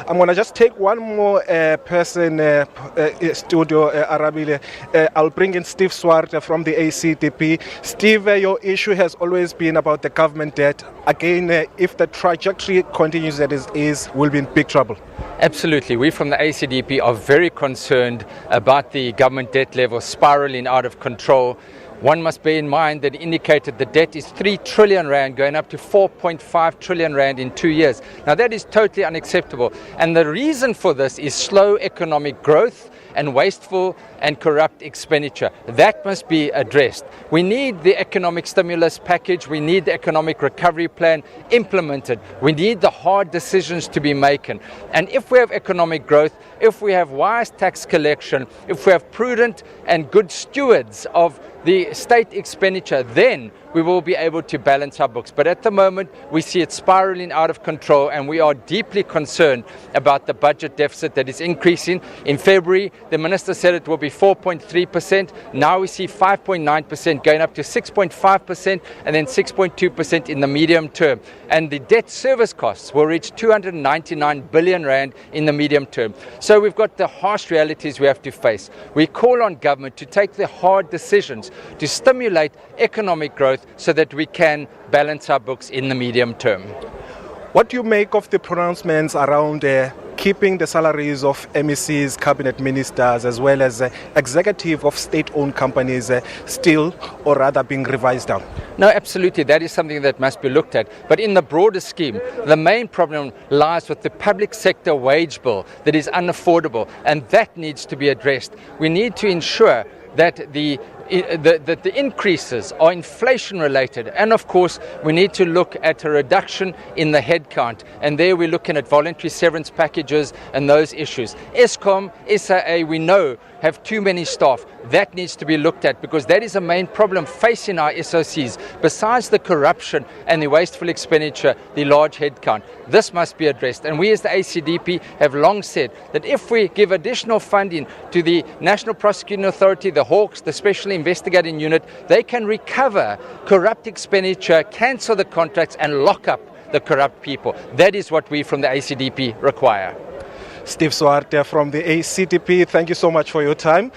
I'm going to just take one more person, Studio Arabile. I'll bring in Steve Swart from the ACDP. Steve, your issue has always been about the government debt. Again, if the trajectory continues as it is, we'll be in big trouble. Absolutely. We from the ACDP are very concerned about the government debt level spiraling out of control. One must bear in mind that indicated the debt is 3 trillion rand going up to 4.5 trillion rand in 2 years. Now that is totally unacceptable. And the reason for this is slow economic growth and wasteful and corrupt expenditure. That must be addressed. We need the economic stimulus package. We need the economic recovery plan implemented. We need the hard decisions to be made. And if we have economic growth, if we have wise tax collection, if we have prudent and good stewards of the state expenditure, then we will be able to balance our books. But at the moment, we see it spiraling out of control, and we are deeply concerned about the budget deficit that is increasing. In February, the minister said it will be 4.3%. Now we see 5.9% going up to 6.5% and then 6.2% in the medium term. And the debt service costs will reach 299 billion rand in the medium term. So we've got the harsh realities we have to face. We call on government to take the hard decisions to stimulate economic growth so that we can balance our books in the medium term. What do you make of the pronouncements around keeping the salaries of MECs, cabinet ministers, as well as executive of state-owned companies still, or rather being revised down? No, absolutely. That is something that must be looked at. But in the broader scheme, the main problem lies with the public sector wage bill that is unaffordable, and that needs to be addressed. We need to ensure that the increases are inflation related, and of course we need to look at a reduction in the headcount, and there we're looking at voluntary severance packages and those issues. Eskom, SAA, we know have too many staff. That needs to be looked at, because that is a main problem facing our SOCs. Besides the corruption and the wasteful expenditure, the large headcount, this must be addressed. And we as the ACDP have long said that if we give additional funding to the National Prosecuting Authority, the Hawks, the Special Investigating Unit, they can recover corrupt expenditure, cancel the contracts and lock up the corrupt people. That is what we from the ACDP require. Steve Swart from the ACDP, thank you so much for your time.